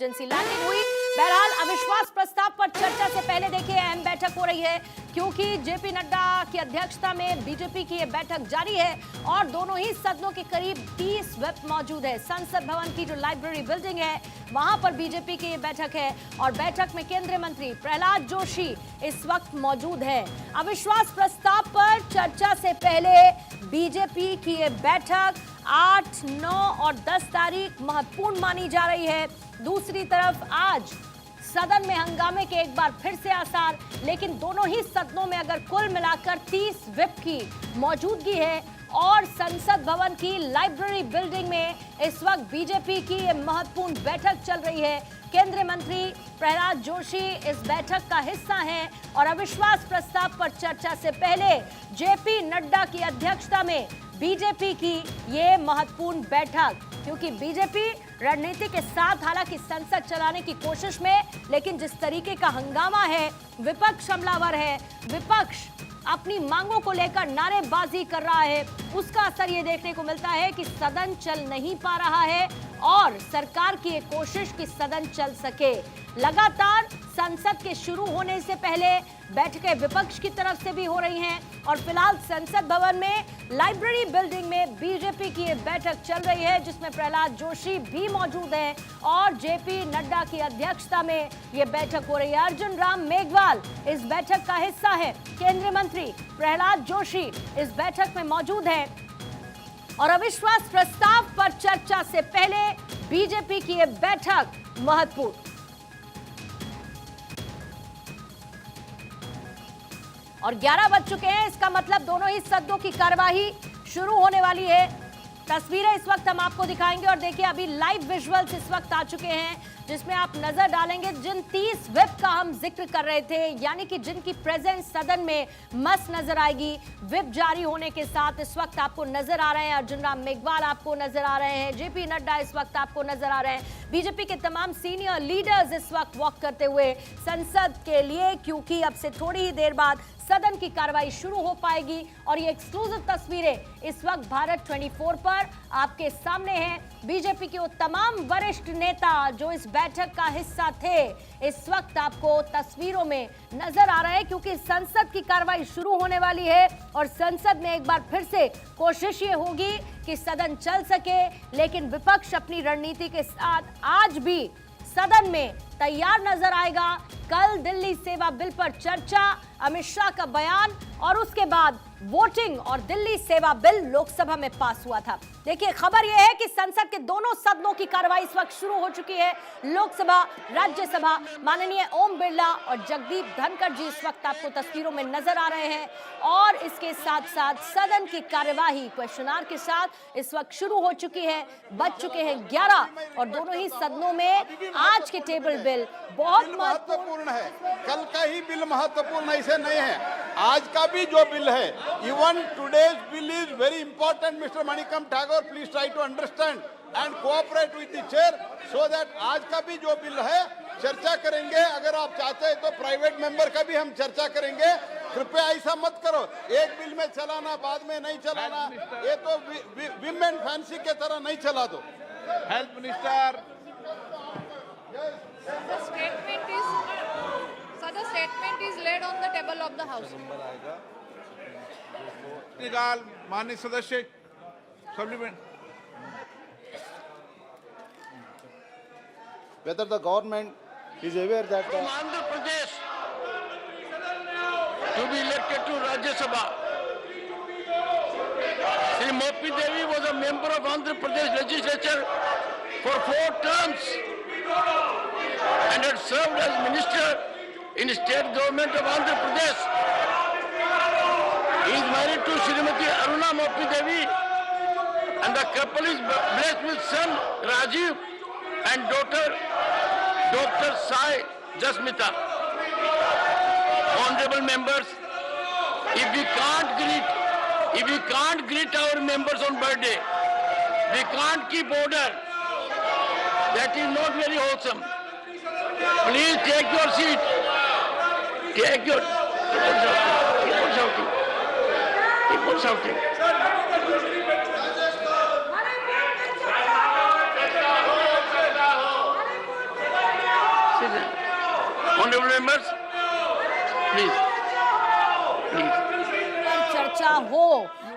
Agency landing हुई। बहरहाल अविश्वास प्रस्ताव पर चर्चा से पहले देखिए अहम बैठक हो रही है, क्योंकि जेपी नड्डा की अध्यक्षता में बीजेपी की यह बैठक जारी है और दोनों ही सदनों के करीब 30 व्हिप मौजूद है। संसद भवन की जो लाइब्रेरी बिल्डिंग है वहां पर बीजेपी की यह बैठक है और बैठक में केंद्रीय मंत्री प्रहलाद जोशी इस वक्त मौजूद है। अविश्वास प्रस्ताव पर चर्चा से पहले बीजेपी की यह बैठक 8, 9 और 10 तारीख महत्वपूर्ण मानी जा रही है। दूसरी तरफ आज सदन में हंगामे के एक बार फिर से आसार, लेकिन दोनों ही सदनों में अगर कुल मिलाकर 30 व्हिप की मौजूदगी है और संसद भवन की लाइब्रेरी बिल्डिंग में इस वक्त बीजेपी की ये महत्वपूर्ण बैठक चल रही है। केंद्रीय मंत्री प्रहलाद जोशी इस बैठक का हिस्सा हैं और अविश्वास प्रस्ताव पर चर्चा से पहले जेपी नड्डा की अध्यक्षता में बीजेपी की ये महत्वपूर्ण बैठक, क्योंकि बीजेपी रणनीति के साथ हालांकि संसद चलाने की कोशिश में, लेकिन जिस तरीके का हंगामा है, विपक्ष हमलावर है, विपक्ष अपनी मांगों को लेकर नारेबाजी कर रहा है, उसका असर ये देखने को मिलता है कि सदन चल नहीं पा रहा है और सरकार की ये कोशिश कि सदन चल सके। लगातार संसद के शुरू होने से पहले बैठकें विपक्ष की तरफ से भी हो रही हैं और फिलहाल संसद भवन में लाइब्रेरी बिल्डिंग में बीजेपी की ये बैठक चल रही है, जिसमें प्रहलाद जोशी भी मौजूद हैं और जेपी नड्डा की अध्यक्षता में ये बैठक हो रही है। अर्जुन राम मेघवाल इस बैठक का हिस्सा है, केंद्रीय मंत्री प्रहलाद जोशी इस बैठक में मौजूद है और अविश्वास प्रस्ताव पर चर्चा से पहले बीजेपी की ये बैठक महत्वपूर्ण। और 11 बज चुके हैं, इसका मतलब दोनों ही सदनों की कार्यवाही शुरू होने वाली है। तस्वीरें इस वक्त हम आपको दिखाएंगे और देखिए अभी लाइव विजुअल्स इस वक्त आ चुके हैं, जिसमें आप नजर डालेंगे जिन 30 व्हिप का हम जिक्र कर रहे थे, यानी कि जिनकी प्रेजेंस सदन में मस्त नजर आएगी। व्हिप जारी होने के साथ इस वक्त आपको नजर आ रहे हैं अर्जुन राम मेघवाल, आपको नजर आ रहे हैं जेपी नड्डा, इस वक्त आपको नजर आ रहे हैं बीजेपी के तमाम सीनियर लीडर्स इस वक्त वॉक करते हुए संसद के लिए, क्योंकि अब से थोड़ी ही देर बाद सदन की कार्रवाई शुरू हो पाएगी। और ये एक्सक्लूसिव तस्वीरें इस वक्त भारत 24 पर आपके सामने हैं। बीजेपी के वो तमाम वरिष्ठ नेता जो इस बैठक का हिस्सा थे इस वक्त आपको तस्वीरों में नजर आ रहे हैं, क्योंकि संसद की कार्रवाई शुरू होने वाली है और संसद में एक बार फिर से कोशिश ये होगी कि सदन चल सके, लेकिन विपक्ष अपनी रणनीति के साथ आज भी सदन में तैयार नजर आएगा। कल दिल्ली सेवा बिल पर चर्चा, अमित शाह का बयान और उसके बाद वोटिंग और दिल्ली सेवा बिल लोकसभा में पास हुआ था। देखिए खबर यह है कि संसद के दोनों सदनों की कार्रवाई इस वक्त शुरू हो चुकी है। लोकसभा, राज्यसभा, माननीय ओम बिरला और जगदीप धनखड़ जी इस वक्त आपको तस्वीरों में नजर आ रहे हैं और इसके साथ साथ सदन की कार्यवाही क्वेश्चन आवर के साथ इस वक्त शुरू हो चुकी है। बज चुके हैं 11 और दोनों ही सदनों में आज के टेबल बिल बहुत महत्वपूर्ण है। कल का ही बिल महत्वपूर्ण ऐसे नहीं है, आज का भी जो बिल है, even today's bill is very important. Mister Manickam Thakur, please try to understand and cooperate with the chair so that आज का भी जो बिल है चर्चा करेंगे। अगर आप चाहते हैं तो प्राइवेट मेंबर का भी हम चर्चा करेंगे। कृपया ऐसा मत करो, एक बिल में चलाना बाद में नहीं चलाना, ये तो विमेन फैंसी के तरह नहीं चला दो। Health minister, the statement is laid on the table of the house. निकाल माननीय सदस्य supplement. Whether the government is aware that from Andhra Pradesh to be elected to Rajya Sabha. Sri Mopi Devi was a member of Andhra Pradesh legislature for 4 terms and had served as minister in state government of Andhra Pradesh. He is married to Srimati Aruna Mopi Devi and the couple is blessed with son Rajiv and daughter Dr. Sai Jasmita. Honorable members, if we can't greet our members on birthday, we can't keep order. That is not very wholesome. Please take your seat. Take your. Keep on shouting. Honorable members, please. चर्चा हो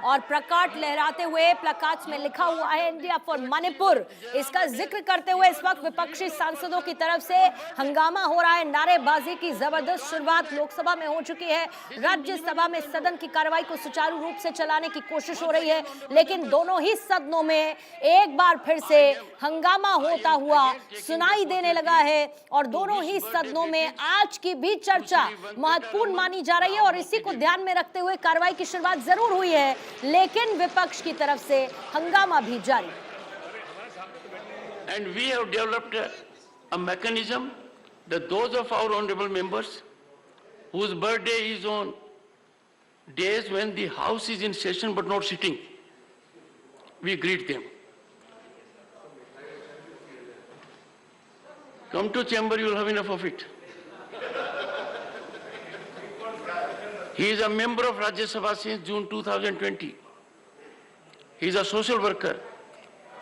और placard लहराते हुए placards में लिखा हुआ है India for Manipur, इसका जिक्र करते हुए इस वक्त विपक्षी सांसदों की तरफ से हंगामा हो रहा है। नारेबाजी की जबरदस्त शुरुआत लोकसभा में हो चुकी है। राज्यसभा में सदन की कार्रवाई को सुचारू रूप से चलाने की कोशिश हो रही है, लेकिन दोनों ही सदनों में एक बार फिर से हंगामा होता हुआ सुनाई देने लगा है और दोनों ही सदनों में आज की भी चर्चा महत्वपूर्ण मानी जा रही है और इसी को ध्यान में रखते हुए कार्रवाई की शुरुआत जरूर हुई है, लेकिन विपक्ष की तरफ से हंगामा भी जारी। And we have developed a mechanism that those of our honorable members whose birthday is on days when the house is in session but not sitting, we greet them. Come to chamber, you will have enough of it. He is a member of Rajya Sabha since June 2020. He is a social worker.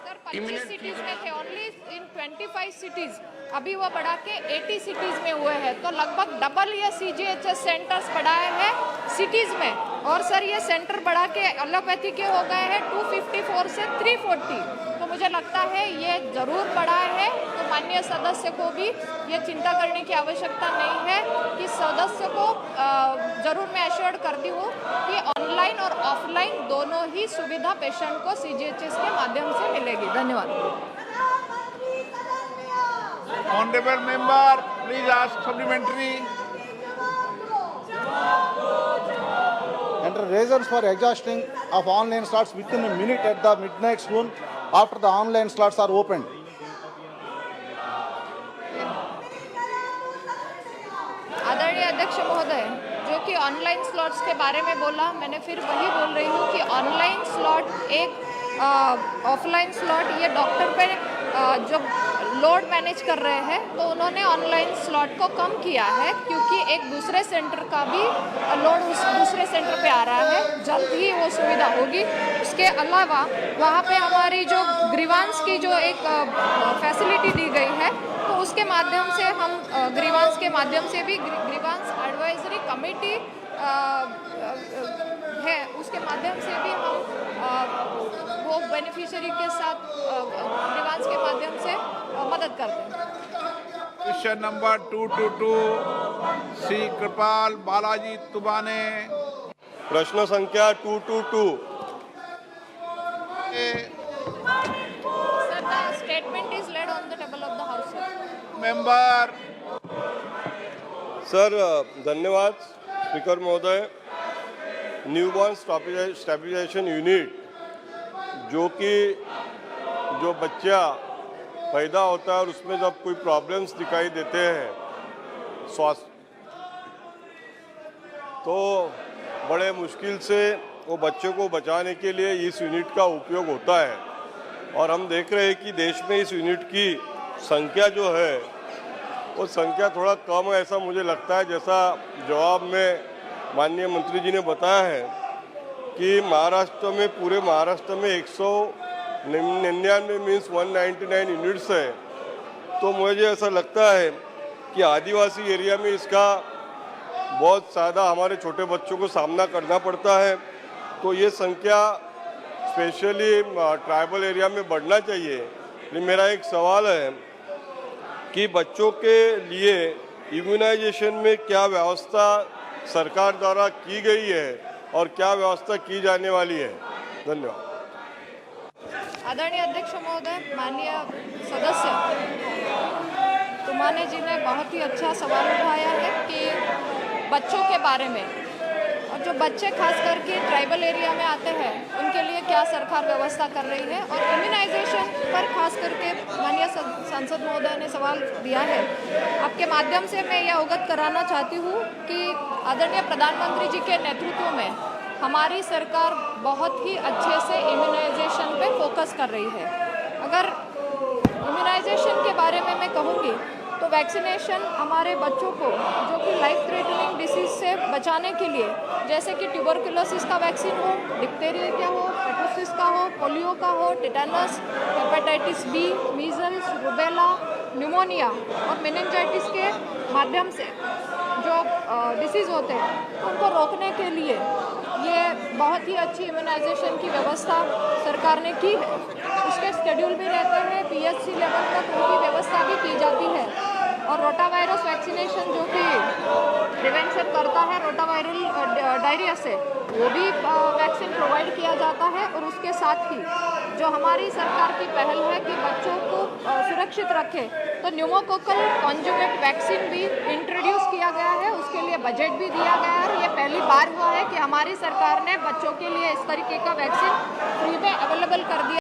Sir 25 cities में थे, only in 25 cities, अभी वो बढ़ा के 80 cities में हुए हैं, तो लगभग डबल ये CGHS सेंटर्स बढ़ाए हैं सिटीज में। और सर ये सेंटर बढ़ा के एलोपैथी के हो गए हैं 254 से 340, तो मुझे लगता है ये जरूर बढ़ा है। तो माननीय सदस्य को भी ये चिंता करने की आवश्यकता नहीं है कि सदस्य को जरूर मैं एश्योर्ड करती हूँ कि ऑनलाइन और ऑफलाइन दोनों ही सुविधा पेशेंट को CGHS के माध्यम से मिलेगी। धन्यवाद। Honorable member, please ask supplementary. And reasons for exhausting of online slots within a minute at the midnight soon after the online slots are opened. आदरणीय अध्यक्ष महोदय, जो कि ऑनलाइन स्लॉट्स के बारे में बोला, मैंने फिर वही बोल रही हूँ कि ऑनलाइन स्लॉट एक ऑफलाइन स्लॉट ये डॉक्टर पे जो लोड मैनेज कर रहे हैं, तो उन्होंने ऑनलाइन स्लॉट को कम किया है क्योंकि एक दूसरे सेंटर का भी लोड उस दूसरे सेंटर पे आ रहा है। जल्द ही वो सुविधा होगी। उसके अलावा वहाँ पे हमारी जो ग्रीवांस की जो एक फैसिलिटी दी गई है, तो उसके माध्यम से हम ग्रीवांस के माध्यम से भी ग्रीवांस एडवाइजरी कमेटी है, उसके माध्यम से भी हम वो बेनिफिशियरी के साथ ग्रीवांस के माध्यम से मदद करते हैं। Question number 222, C. कृपाल बालाजी तुबाने। प्रश्न संख्या 222। Sir, the statement is laid on the table of the House, sir. Member. Sir धन्यवाद स्पीकर महोदय। न्यूबॉर्न स्टेबलाइजेशन यूनिट जो कि जो बच्चा पैदा होता है और उसमें जब कोई प्रॉब्लम्स दिखाई देते हैं स्वास्थ्य, तो बड़े मुश्किल से वो बच्चों को बचाने के लिए इस यूनिट का उपयोग होता है। और हम देख रहे हैं कि देश में इस यूनिट की संख्या जो है वो संख्या थोड़ा कम है, ऐसा मुझे लगता है। जैसा जवाब में माननीय मंत्री जी ने बताया है कि महाराष्ट्र में, पूरे महाराष्ट्र में 199 मीन्स 199 यूनिट्स है, तो मुझे ऐसा लगता है कि आदिवासी एरिया में इसका बहुत ज़्यादा हमारे छोटे बच्चों को सामना करना पड़ता है। तो ये संख्या स्पेशली ट्राइबल एरिया में बढ़ना चाहिए। लेकिन मेरा एक सवाल है कि बच्चों के लिए इम्यूनाइजेशन में क्या व्यवस्था सरकार द्वारा की गई है और क्या व्यवस्था की जाने वाली है? धन्यवाद। आदरणीय अध्यक्ष महोदय, माननीय सदस्य तुमाने जी ने बहुत ही अच्छा सवाल उठाया है कि बच्चों के बारे में, और जो बच्चे खास करके ट्राइबल एरिया में आते हैं उनके लिए क्या सरकार व्यवस्था कर रही है, और इम्यूनाइजेशन पर खास करके माननीय सांसद महोदय ने सवाल दिया है। आपके माध्यम से मैं यह अवगत कराना चाहती हूँ कि आदरणीय प्रधानमंत्री जी के नेतृत्व में हमारी सरकार बहुत ही अच्छे से इम्यूनाइजेशन पे फोकस कर रही है। अगर इम्यूनाइजेशन के बारे में मैं कहूँगी तो वैक्सीनेशन हमारे बच्चों को जो कि लाइफ थ्रेटनिंग डिसीज से बचाने के लिए, जैसे कि ट्यूबरकुलोसिस का वैक्सीन हो, डिप्थेरिया हो, पेटोसिस का हो, पोलियो का हो, tetanus, hepatitis B, measles, rubella, pneumonia और मेनिंजाइटिस के माध्यम से जो डिसीज़ होते हैं उनको रोकने के लिए ये बहुत ही अच्छी इम्यूनाइजेशन की व्यवस्था सरकार ने की है। उसके शेड्यूल भी रहते हैं, PHC लेवल तक उनकी व्यवस्था भी की जाती है। और रोटावायरस वैक्सीनेशन जो कि प्रिवेंशन करता है रोटावायरल डायरिया से, वो भी वैक्सीन प्रोवाइड किया जाता है। और उसके साथ ही जो हमारी सरकार की पहल है कि बच्चों को सुरक्षित रखें, तो न्यूमोकोकल कॉन्जुगेट वैक्सीन भी इंट्रोड्यूस किया गया है, उसके लिए बजट भी दिया गया है। और ये पहली बार हुआ है कि हमारी सरकार ने बच्चों के लिए इस तरीके का वैक्सीन फ्री में अवेलेबल कर दिया।